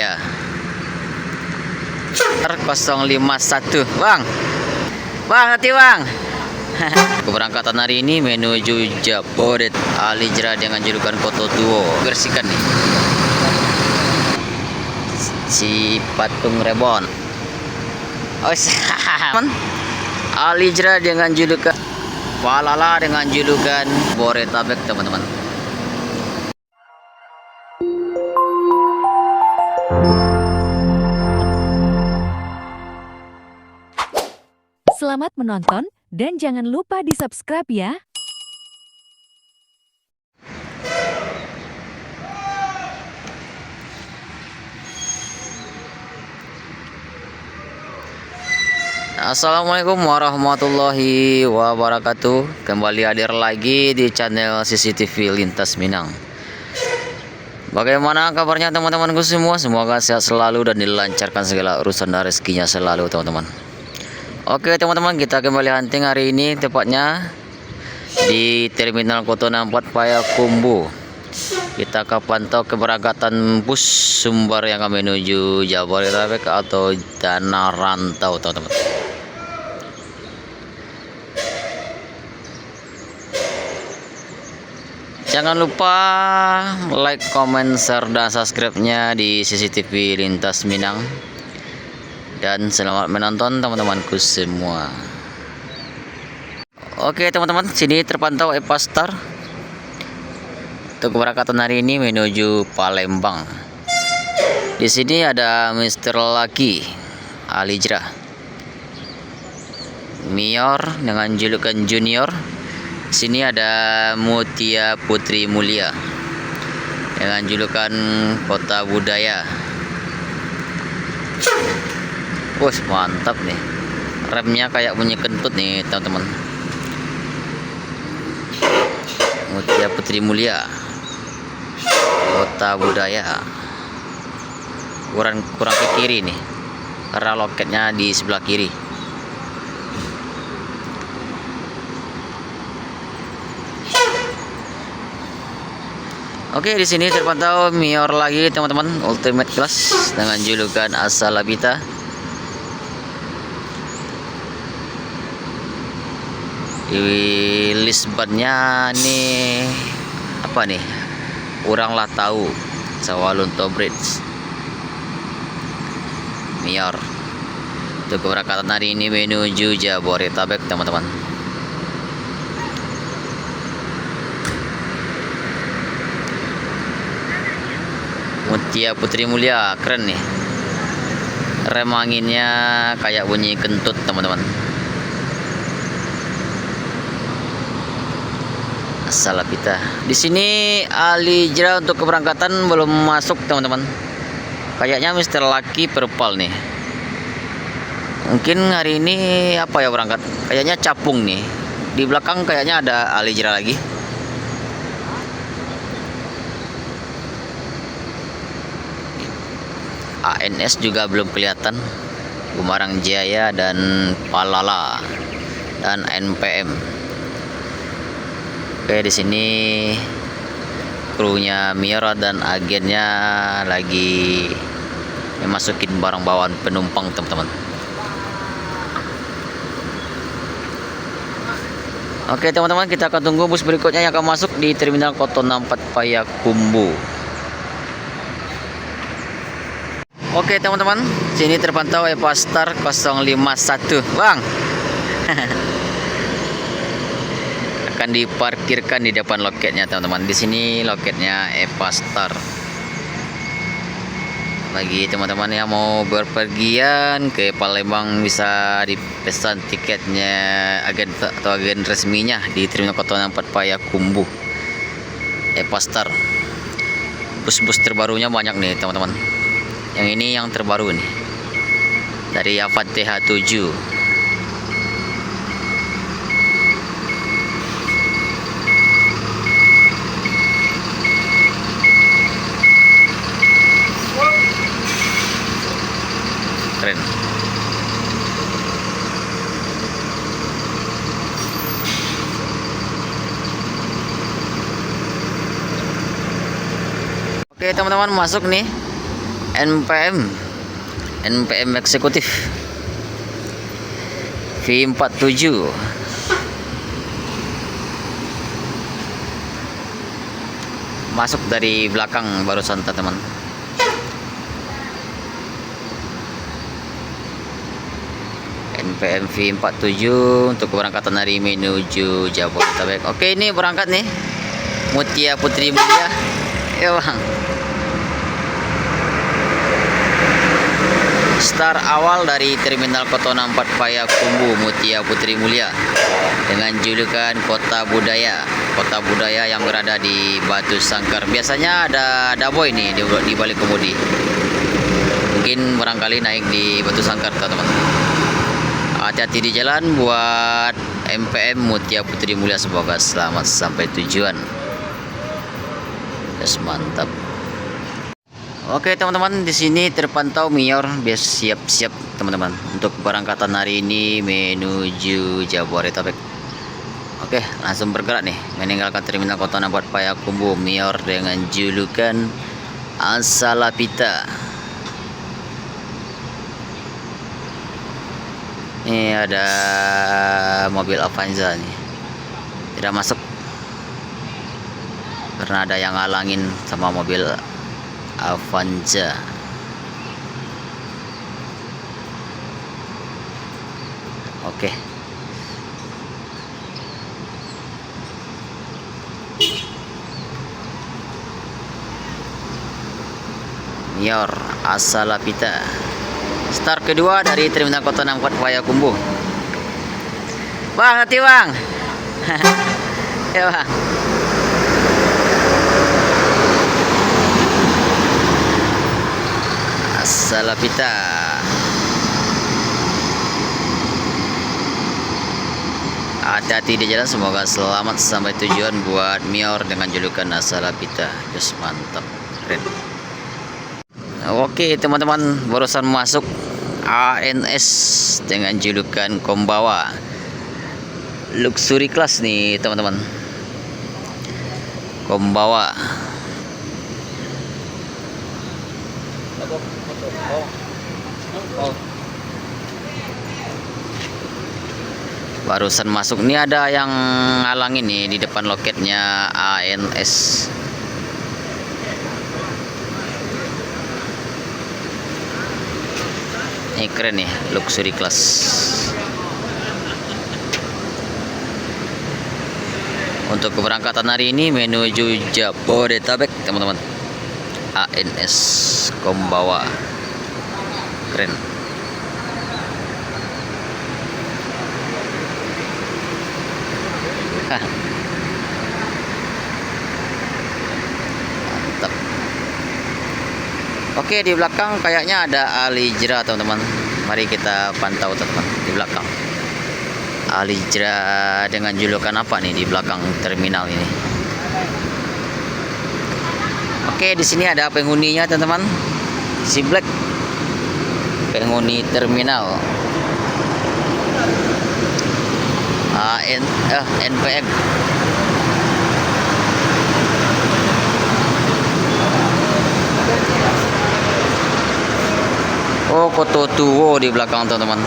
Ya. 051. Bang. Bang, hati Bang. Keberangkatan hari ini menuju Jabodet Alijra dengan julukan Koto Duo. Bersihkan nih. Si Patung Rebon. Oh, Alijra dengan julukan Walala dengan julukan Boretabek, teman-teman. Selamat menonton dan jangan lupa di-subscribe ya. Assalamualaikum warahmatullahi wabarakatuh. Kembali hadir lagi di channel CCTV Lintas Minang. Bagaimana kabarnya teman-temanku semua? Semoga sehat selalu dan dilancarkan segala urusan dan rezekinya selalu, teman-teman. Oke teman-teman, kita kembali hunting hari ini, tepatnya di Terminal Koto 64 Payakumbuh. Kita akan pantau keberangkatan bus sumber yang akan menuju Jabodetabek atau Dana Rantau, teman-teman. Jangan lupa like, comment, share, dan subscribe-nya di CCTV Lintas Minang. Dan selamat menonton teman-temanku semua. Oke teman-teman, sini terpantau Epastar untuk keberangkatan hari ini menuju Palembang. Di sini ada Mr. Lucky Alijra, Mior dengan julukan Junior. Sini ada Mutia Putri Mulia dengan julukan Kota Budaya. Wah, mantap nih. Remnya kayak bunyi kentut nih, teman-teman. Mutia Putri Mulia, Kota Budaya. Kurang ke kiri nih, karena loketnya di sebelah kiri. Oke, di sini terpantau Mior lagi, teman-teman, Ultimate Class dengan julukan Asalabita. Di list bannya nih apa nih? Kuranglah tahu. Sawalunto Bridge. Mior. Untuk keberangkatan hari ini menuju Jabodetabek, teman-teman. Mutia Putri Mulia, keren nih. Rem anginnya kayak bunyi kentut, teman-teman. Salapita. Di sini Alijra untuk keberangkatan belum masuk, teman-teman. Kayaknya Mr. Lucky Purple nih. Mungkin hari ini apa ya berangkat? Kayaknya capung nih. Di belakang kayaknya ada Alijra lagi. ANS juga belum kelihatan. Gumarang Jaya dan Palala dan NPM. Oke, di sini krunya Miora dan agennya lagi memasukin barang bawaan penumpang, teman-teman. Oke teman-teman, kita akan tunggu bus berikutnya yang akan masuk di Terminal Koto 64 Payakumbuh. Oke teman-teman, sini terpantau Epastar 051. Bang. Akan diparkirkan di depan loketnya, teman-teman. Di sini loketnya Epastar. Bagi teman-teman yang mau berpergian ke Palembang bisa dipesan tiketnya agen atau agen resminya di Terminal Koto 64 Payakumbuh. Epastar. Bus-bus terbarunya banyak nih, teman-teman. Yang ini yang terbaru nih. Dari Avanti H7. Keren. Oke teman-teman, masuk nih NPM eksekutif V47. Masuk dari belakang barusan teman-teman. NPM V47 untuk keberangkatan hari menuju Jabodetabek. Oke, ini berangkat nih Mutia Putri Mulia. Ya bang, start awal dari Terminal Kotona 4 Payakumbuh Mutia Putri Mulia dengan julukan Kota Budaya yang berada di Batu Sangkar. Biasanya ada daboy nih di balik kemudi. Mungkin barangkali naik di Batu Sangkar teman-teman. Hati-hati di jalan buat MPM Mutia Putri Mulia, semoga selamat sampai tujuan. Yes, mantap. Oke teman-teman, di sini terpantau Mior bias siap-siap teman-teman untuk berangkatan hari ini menuju Jabodetabek. Oke, langsung bergerak nih meninggalkan Terminal Kotona 4 Payakumbuh Mior dengan julukan Asalapita. Ini ada mobil Avanza nih, tidak masuk karena ada yang ngalangin sama mobil Avanza. Oke. Mior Asalapita. Start kedua dari Terminal Kotona 4 Payakumbuh. Bang, hati bang. Ya bang. Asalapita. Hati-hati di jalan, semoga selamat sampai tujuan buat Mior dengan julukan Asalapita. Just mantap, keren. Oke teman-teman, barusan masuk ANS dengan julukan Kombawa luxury class nih teman-teman. Kombawa. Barusan masuk nih, ada yang ngalangin nih di depan loketnya ANS. Ini keren nih, luxury class. Untuk keberangkatan hari ini menuju Jabodetabek teman-teman. ANS Kombawa, keren. Hah. Mantap. Oke, di belakang kayaknya ada Alijra teman-teman. Mari kita pantau teman-teman di belakang. Alijra dengan julukan apa nih di belakang terminal ini? Oke, di sini ada penghuninya teman-teman. Si Black, penghuni terminal NPM. Oh, Koto Tuwo di belakang teman-teman.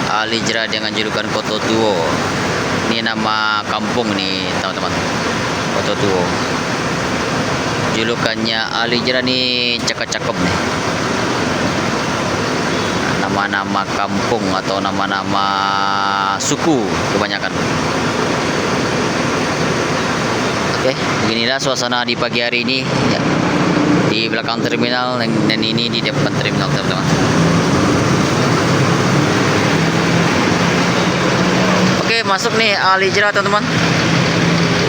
Alijra dengan julukan Koto Tuwo. Ini nama kampung nih teman-teman. Koto Tuwo. Julukannya Alijra nih cakep-cakep nih. Nama-nama kampung atau nama-nama suku kebanyakan. Oke, beginilah suasana di pagi hari ini ya, di belakang terminal, dan ini di depan terminal teman-teman. Oke, masuk nih Alijra teman-teman.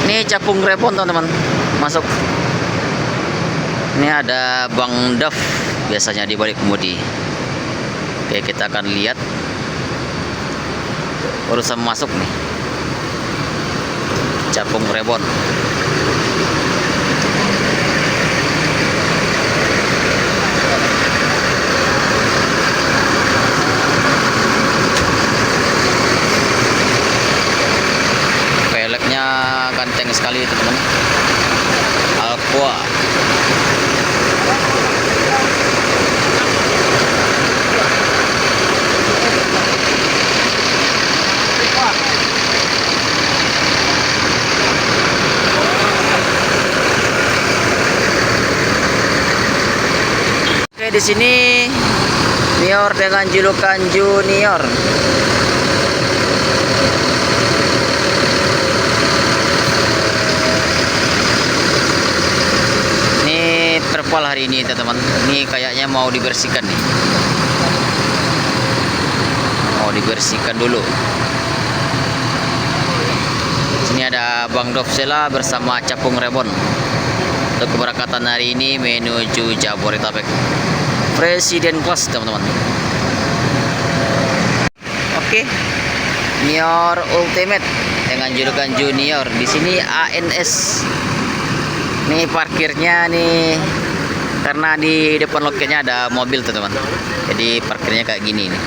Ini capung repon teman-teman, masuk. Ini ada Bang Daf biasanya di balik kemudi. Oke, kita akan lihat urusan masuk nih capung rebon. Peleknya ganteng sekali teman-teman, Aqua. Oke, di sini Nior dengan julukan Junior. Ini terpal hari ini teman-teman. Ini kayaknya mau dibersihkan nih. Mau dibersihkan dulu. Sini ada Bang Dovsela bersama Capung Rebon. Untuk keberangkatan hari ini menuju Jabodetabek. Presiden kelas teman-teman. Oke, Nior Ultimate dengan julukan Junior. Di sini ANS. Nih parkirnya nih, karena di depan loketnya ada mobil teman-teman. Jadi parkirnya kayak gini nih.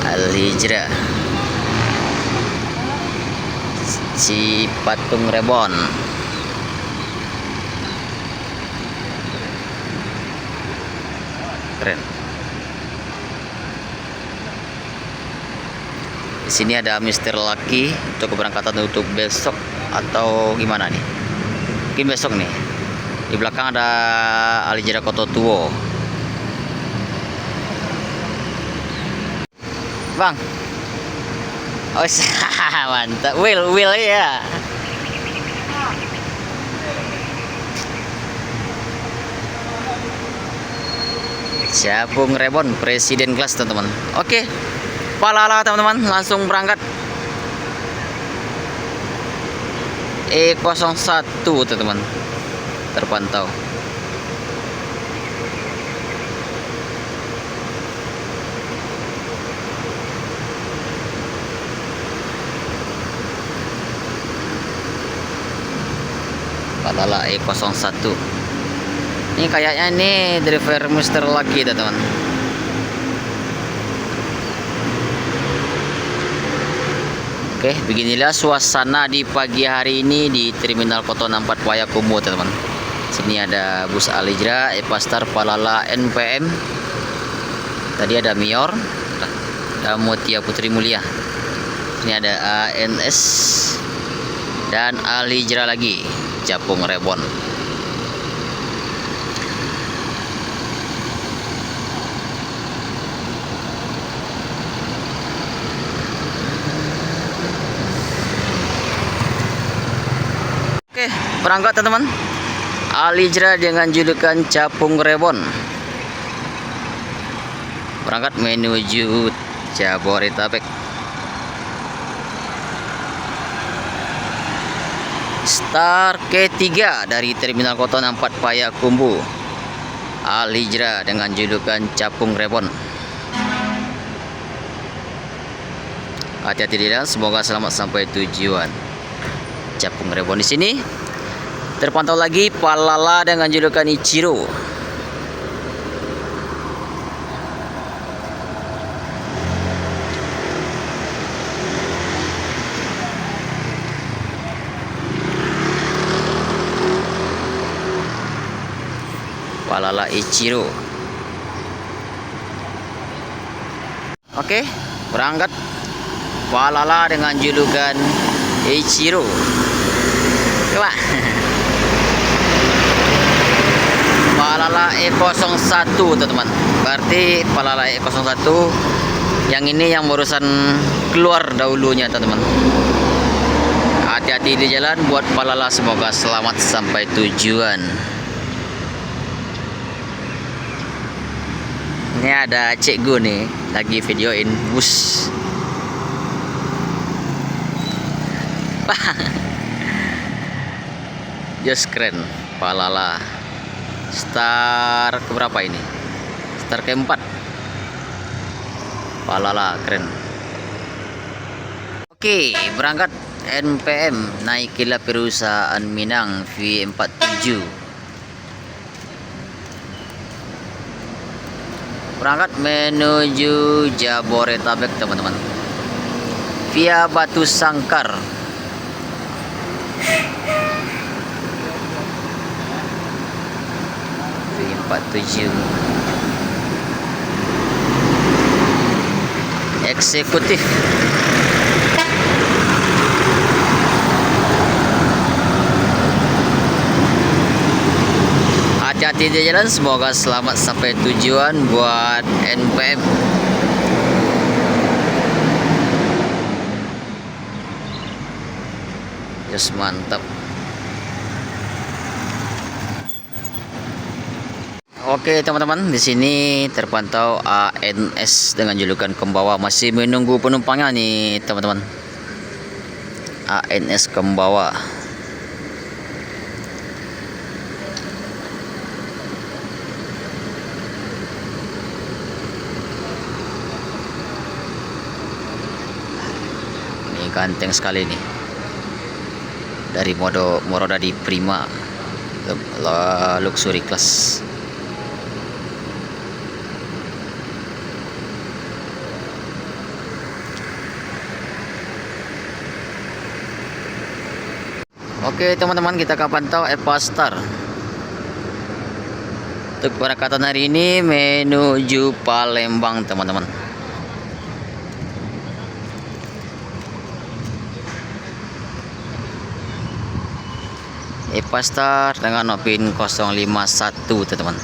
Al-Hijrah Cipatung Rebon. Keren. Di sini ada Mr. Lucky untuk keberangkatan untuk besok atau gimana nih? Mungkin besok nih. Di belakang ada Al-Hijrah Koto Tuo. Bang. Oh, mantap. Will ya. Capung Rebon Presiden kelas teman-teman. Oke. Palala teman-teman, langsung berangkat. E01 teman-teman. Terpantau. Palala E01. Ini kayaknya ini driver Mr. Lucky teman-teman. Oke, beginilah suasana di pagi hari ini di Terminal Koto 64 Payakumbuh teman-teman. Sini ada bus Al-Hijrah, Epastar, Palala, NPM. Tadi ada Mior, ada Mutia Putri Mulia. Ini ada ANS dan Al-Hijrah lagi, Capung Rebon. Oke, berangkat teman-teman. Al-Hijrah dengan julukan Capung Rebon. Berangkat menuju Jabodetabek. Star K3 dari Terminal Koto 64 Payakumbuh. Al-Hijrah dengan julukan Capung Rebon. Hati-hati di jalan, semoga selamat sampai tujuan. Capung Rebon di sini. Terpantau lagi Palala dengan julukan Ichiro. Palala Ichiro. Oke, berangkat Palala dengan julukan Ichiro. Coba. Palala E01 teman-teman. Berarti Palala E01 yang ini yang barusan keluar dahulunya teman-teman. Hati-hati di jalan buat Palala, semoga selamat sampai tujuan. Ini ada cikgu nih lagi videoin bus. Just keren. Palala Star keberapa ini? Star keempat. Palala keren. Oke, berangkat NPM naikilah perusahaan Minang V47. Berangkat menuju Jabodetabek teman-teman. Via Batu Sangkar. V47 eksekutif. hati-hati di jalan, semoga selamat sampai tujuan buat NPM. Yes, mantap. Oke teman-teman, di sini terpantau ANS dengan julukan Kembawa, masih menunggu penumpangnya nih teman-teman. ANS Kembawa. Ini ganteng sekali nih. Dari Morodadi Prima, luxury class. Oke teman-teman, kita akan pantau Evastar. Untuk keberangkatan hari ini menuju Palembang teman-teman. Evastar dengan PIN 051 teman-teman.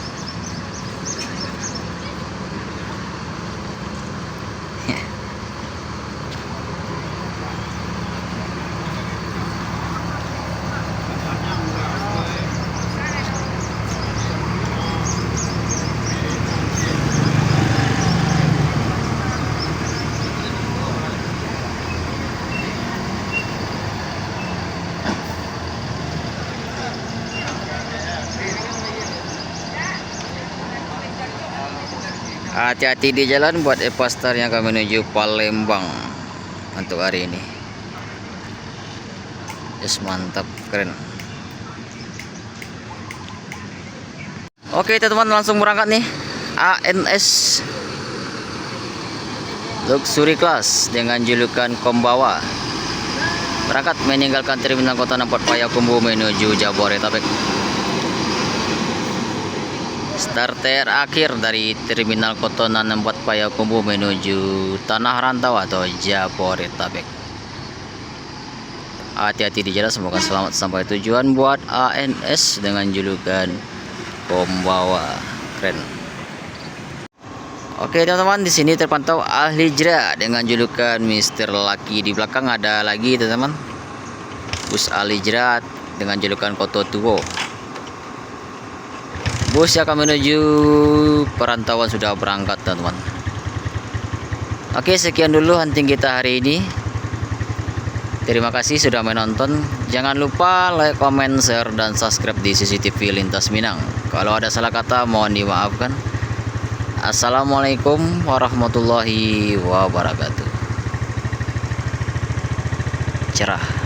Hati-hati di jalan buat Evastar yang akan menuju Palembang untuk hari ini. Yes, mantap, keren. Oke teman-teman, langsung berangkat nih. ANS luxury class dengan julukan Kembawa berangkat meninggalkan terminal Kota Nampak Payakumbuh menuju Jabodetabek. Start terakhir dari terminal Kota Nampak Payakumbuh menuju Tanah Rantau atau Jabodetabek. Hati-hati di jalan, semoga selamat sampai tujuan buat ANS dengan julukan Kembawa, keren. Oke teman-teman, di sini terpantau Al Hijrah dengan julukan Mr. Lucky. Di belakang ada lagi teman-teman, bus Al Hijrah dengan julukan Koto Tuwo. Bus yang akan menuju perantauan sudah berangkat teman-teman. Oke, sekian dulu hunting kita hari ini. Terima kasih sudah menonton. Jangan lupa like, comment, share, dan subscribe di CCTV Lintas Minang. Kalau ada salah kata mohon dimaafkan. Assalamualaikum warahmatullahi wabarakatuh. Cerah.